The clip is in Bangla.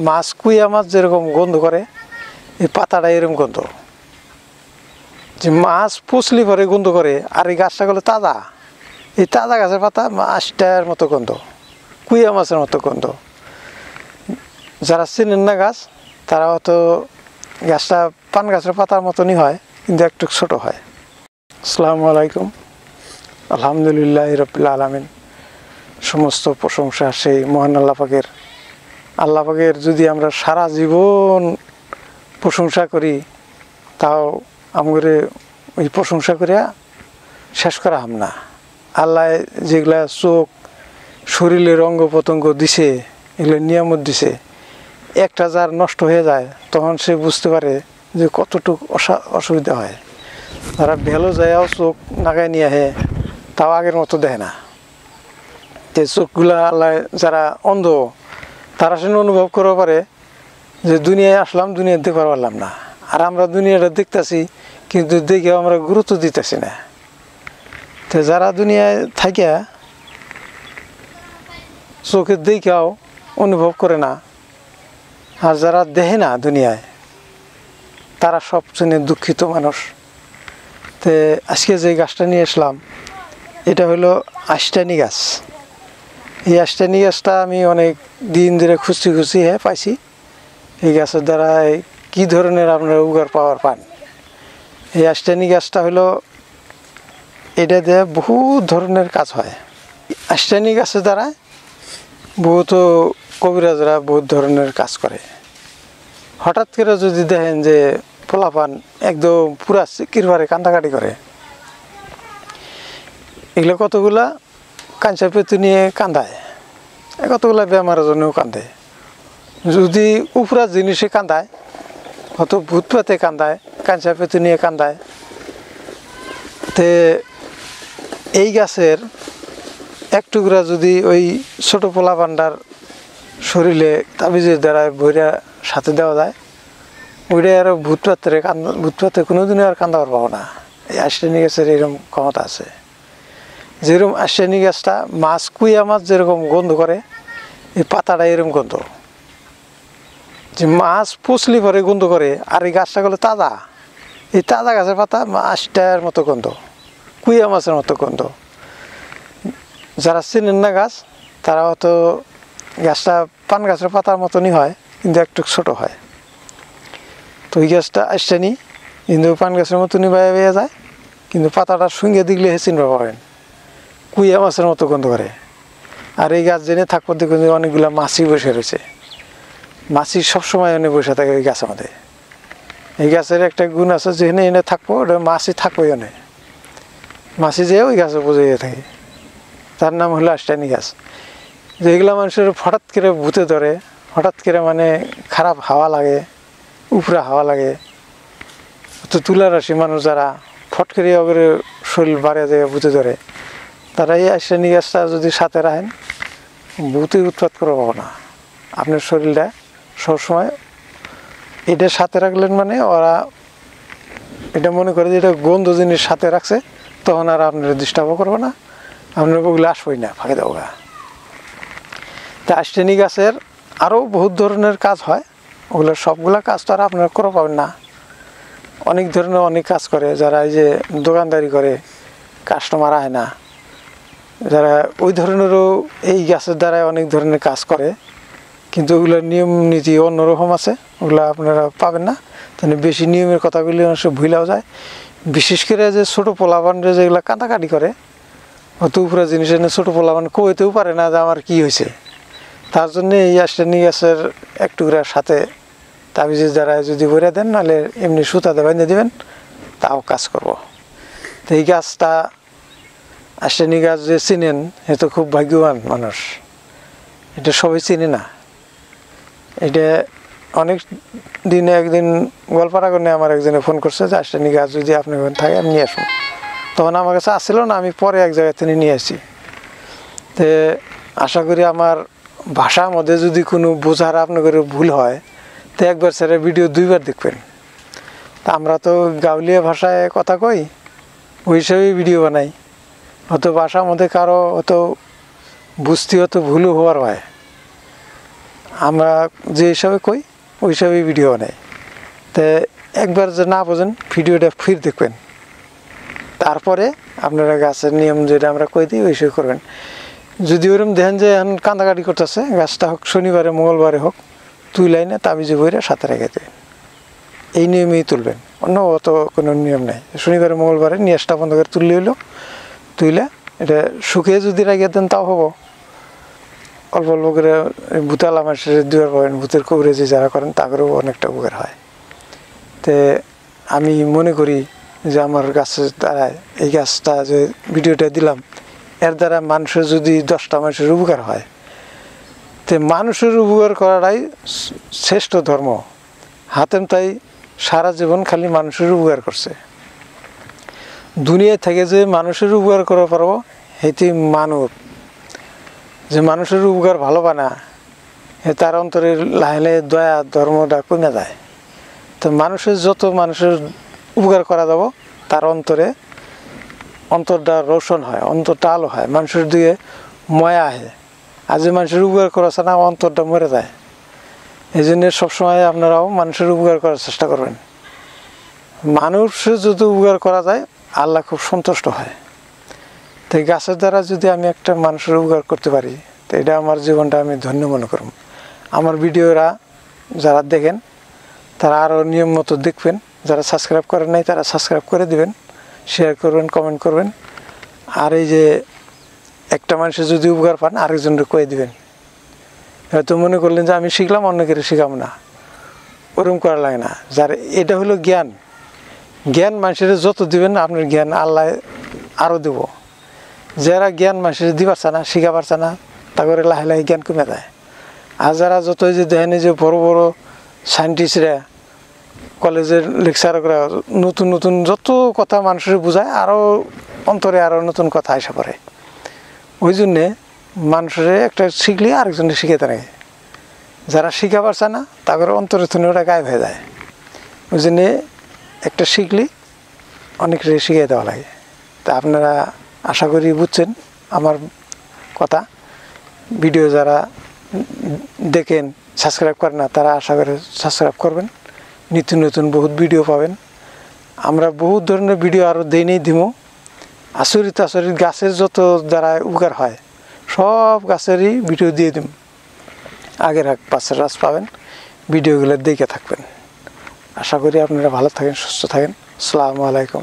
মাছ কুইয়া মাছ যেরকম গন্ধ করে এই পাতাটা এরকম গন্ধ, যে মাছ পুষলি পরে গন্ধ করে। আর এই গাছটা হলো তাজা, এই তাজা গাছের পাতা মাছটার মতো গন্ধ, কুইয়া মাছের মতো গন্ধ। যারা চেনেন না গাছ তারা হয়তো গাছটা পান গাছের পাতার মতনই হয়, কিন্তু একটু ছোট হয়। আসসালামু আলাইকুম, আলহামদুলিল্লাহ রাব্বিল আলামিন। সমস্ত প্রশংসা সেই মহান আল্লাহ পাকের। আল্লাহ পাকের যদি আমরা সারা জীবন প্রশংসা করি, তাও আমাদের ওই প্রশংসা করিয়া শেষ করা হাম না। আল্লাহ যেগুলা চোখ, শরীরের অঙ্গ প্রত্যঙ্গ দিছে, এগুলো নিয়ামত দিছে, একটা যার নষ্ট হয়ে যায় তখন সে বুঝতে পারে যে কতটুকু অসুবিধা হয়। তারা ভেলো যায়ও চোখ নাগায় নিয়ে আহে, তাও আগের মতো দেয় না। যে চোখগুলা আল্লাহ যারা অন্ধ তারা সে অনুভব করতে পারে যে দুনিয়ায় আসলাম, দুনিয়া দেখতে পারলাম না। আর আমরা দুনিয়াটা দেখতেছি, কিন্তু দেখেও আমরা গুরুত্ব দিতেছি না। তো যারা দুনিয়ায় থাকিয়া চোখে দেখেও অনুভব করে না, আর যারা দেখে না দুনিয়ায়, তারা সবচেয়ে দুঃখিত মানুষ। তো আজকে যে গাছটা নিয়ে আসলাম এটা হলো আষ্টানি গাছ। এই আষ্টানি গাছটা আমি অনেক দিন ধরে খুঁজছি পাইছি। এই গাছের দ্বারা কি ধরনের আপনারা উপকার পাওয়ার পান। এই আষ্টানি গাছটা হলো, এটা দিয়ে বহু ধরনের কাজ হয়। আষ্টানি গাছের দ্বারা বহুত কবিরাজরা বহুত ধরনের কাজ করে। হঠাৎ করে যদি দেখেন যে পোলাপান একদম পুরা চিকির ভারে কান্দাকাটি করে, এগুলো কতগুলা কাঁচা পেতু নিয়ে কান্দায়, কতগুলা বেমারের জন্যও কান্দে। যদি উপরা জিনিসে কান্দায়, কত ভূত পাতে কান্দায়, কাঁচা পেতু নিয়ে কান্দায়। তে এই গাছের এক টুকরা যদি ওই ছোট পোলা পান্ডার শরীরে তাবিজের দ্বারা বইরা সাথে দেওয়া যায়, ওইটাই আরও ভূত পাতে কোনোদিনও আর কান্দাবার পাবো না। এই আষ্টানি গাছের এরকম ক্ষমতা আছে। যেরকম আষ্টানি গাছটা মাছ কুইয়া মাছ যেরকম গন্ধ করে, এই পাতাটা এরকম গন্ধ, যে মাছ পুষলি পরে গন্ধ করে। আর এই গাছটা হলো তাজা, এই তাজা গাছের পাতা মাছটার মতো গন্ধ, কুইয়া মাছের মতো গন্ধ। যারা চেনেন না গাছ তারা হয়তো গাছটা পান গাছের পাতার মতনই হয়, কিন্তু একটু ছোট হয়। তো ওই গাছটা আষ্টানি, কিন্তু পান গাছের মতনই বেয়ে যায়, কিন্তু পাতাটার সঙ্গে দিলে চিনতে পাবেন, কুইয়া মাছের মতো গন্ধ করে। আর এই গাছ জেনে থাকবো দেখুন অনেকগুলো মাছি বসে রয়েছে। মাছি সবসময় এনে বসে থাকে ওই গাছের মধ্যে। এই গাছের একটা গুণ আছে, যেখানে এনে থাকবো ওটা মাছি থাকবোই এনে, মাছি যেয়ে ওই গাছে বুঝে থাকে। তার নাম হলো আষ্টানি গাছ। যেগুলো মানুষের হঠাৎ করে ভূতে ধরে, হঠাৎ করে মানে খারাপ হাওয়া লাগে, উপরে হাওয়া লাগে, তো তুলা রাশি মানুষ যারা ফট করে ওগুলো শরীর বাড়ে যায় ভূতে ধরে, তারা এই আষ্টানি গাছটা যদি সাথে রাখেন, ভূতে উৎপাত করে পাবো না। আপনার শরীরটা সবসময় এটা সাথে রাখলেন মানে ওরা এটা মনে করে যে এটা গন্ধ জিনিস সাথে রাখছে, তখন আর আপনার ডিস্টার্বও করবো না, আপনার ওগুলো আসবোই না, ফাঁকে দেবো গা। তা আষ্টানি গাছের আরও বহুত ধরনের কাজ হয়, ওগুলো সবগুলা কাজ তো আর আপনারা করে পাবেন না। অনেক ধরনের অনেক কাজ করে যারা এই যে দোকানদারি করে, কাস্টমার আয় না, যারা ওই ধরনেরও এই গাছের দ্বারা অনেক ধরনের কাজ করে, কিন্তু ওগুলোর নিয়ম নীতি অন্যরকম আছে, ওগুলো আপনারা পাবেন না। তাহলে বেশি নিয়মের কথাগুলি মানুষ ভুলেও যায়। বিশেষ করে যে ছোটো পোলাপানরে যেগুলো কাটাকাটি করে, অত উপরে জিনিস এনে ছোটো পোলাপান কইতেও পারে না যে আমার কী হয়েছে। তার জন্যে এই আষ্টানি গাছের এক টুকরার সাথে তাবিজের দ্বারা যদি ভরে দেন, নাহলে এমনি সুতাতে বাঁধে দেবেন, তাও কাজ করব। তো এই গাছটা আষ্টানি গাছ যে চিনেন এ তো খুব ভাগ্যবান মানুষ, এটা সবাই চিনে না। এটা অনেক দিনে একদিন গোয়ালপাড়া করে আমার একজনে ফোন করছে যে আষ্টানি গাছ যদি আপনি থাকে আমি নিয়ে আসুন। তখন আমার কাছে আসছিল না, আমি পরে এক জায়গা থেকে নিয়ে আসি। তো আশা করি আমার ভাষার মধ্যে যদি কোনো বোঝার আপনাদের ভুল হয়, তো একবার স্যারের ভিডিও দুইবার দেখবেন। তা আমরা তো গাউলিয়া ভাষায় কথা কই, ওই হিসাবেই ভিডিও বানাই। হয়তো ভাষার মধ্যে কারো হয়তো বুঝতে হয়তো ভুলও হওয়ার হয়। আমরা যে হিসাবে কই ওই হিসাবে ভিডিও বানাই। তো একবার যে না বোঝেন ভিডিওটা ফির দেখবেন, তারপরে আপনারা গাছের নিয়ম যেটা আমরা কই দিই ওই হিসেবে করবেন। যদি ওরকম দেখেন যে এখন কান্দাকাটি করতেছে, গাছটা হোক শনিবারে মঙ্গলবারে হোক তুলাই না তাবিজে বইরা সাথে রেখে দেবেন, এই নিয়মেই তুলবেন, অন্য অত কোনো নিয়ম নেই। শনিবারে মঙ্গলবারে নিয়াজটা বন্ধ করে তুললে হইলো, তুইলে এটা শুকিয়ে যদি রেখে দেন তাও হবো। অল্প অল্প করে ভূতালা মাসের দুয়ার পাবেন, ভূতের কবরেজি যারা করেন তাদেরও অনেকটা উপকার হয়। তে আমি মনে করি যে আমার গাছের দ্বারা এই গাছটা যে ভিডিওটা দিলাম এর দ্বারা মানুষের যদি 10টা মানুষের উপকার হয়, তো মানুষের উপকার করাটাই শ্রেষ্ঠ ধর্ম। হাতেম তাই সারা জীবন খালি মানুষের উপকার করছে। দুনিয়া থেকে যে মানুষের উপকার করা পারবো এটি মানব, যে মানুষের উপকার ভালো বানা তার অন্তরে লাহে লাহে দয়া ধর্মটা কমে যায়। তো মানুষের যত মানুষের উপকার করা যাব তার অন্তরটা রোশন হয়, অন্তরটা আলো হয়, মানুষের দিকে ময়া আহে। আর যে মানুষের উপকার করাছে না অন্তরটা মরে যায়। এই জন্য সবসময় আপনারাও মানুষের উপকার করার চেষ্টা করবেন। মানুষের যদি উপকার করা যায় আল্লাহ খুব সন্তুষ্ট হয়। তো এই গাছের দ্বারা যদি আমি একটা মানুষের উপকার করতে পারি তো এটা আমার জীবনটা আমি ধন্য মনে করব। আমার ভিডিওরা যারা দেখেন তারা আরও নিয়ম মতো দেখবেন, যারা সাবস্ক্রাইব করেন নাই তারা সাবস্ক্রাইব করে দিবেন, শেয়ার করবেন, কমেন্ট করবেন। আর এই যে একটা মানুষের যদি উপকার পান আরেকজনকে কয়ে দিবেন। হয়তো মনে করলেন যে আমি শিখলাম অন্যকে শিখাম না, ওরকম করা লাগে না। যার এটা হলো জ্ঞান, জ্ঞান মানুষের যত দিবেন আপনার জ্ঞান আল্লাহ আরও দেব। যারা জ্ঞান মানুষের দিবার না শিখা পারছে না তা করে লাহে লাহে জ্ঞান কমে যায়। আর যারা যতই যে দেখেন যে বড় বড় সায়েন্টিস্টরা কলেজের লেকচাররা নতুন নতুন যত কথা মানুষের বোঝায় আরও অন্তরে আরও নতুন কথা আসা পড়ে। ওই জন্যে মানুষের একটা শিখলে আরেকজনকে শিখাতে থাকে। যারা শিখা পারছে না তাদের অন্তরে থুনে ওটা গায়েব হয়ে যায়। ওই জন্যে একটা শিখলে অনেকটা শিখিয়ে দেওয়া লাগে। তা আপনারা আশা করি বুঝছেন আমার কথা। ভিডিও যারা দেখেন সাবস্ক্রাইব করেন না তারা আশা করে সাবস্ক্রাইব করবেন, নিত্য নতুন বহুত ভিডিও পাবেন। আমরা বহুত ধরনের ভিডিও আরও দিই দিব। আচরিত আচরিত গাছের যত দ্বারা উপকার হয় সব গাছেরই ভিডিও দিয়ে দিন। আগের 5 রাস পাবেন, ভিডিওগুলো দেখে থাকবেন। আশা করি আপনারা ভালো থাকেন, সুস্থ থাকেন। আসসালামু আলাইকুম।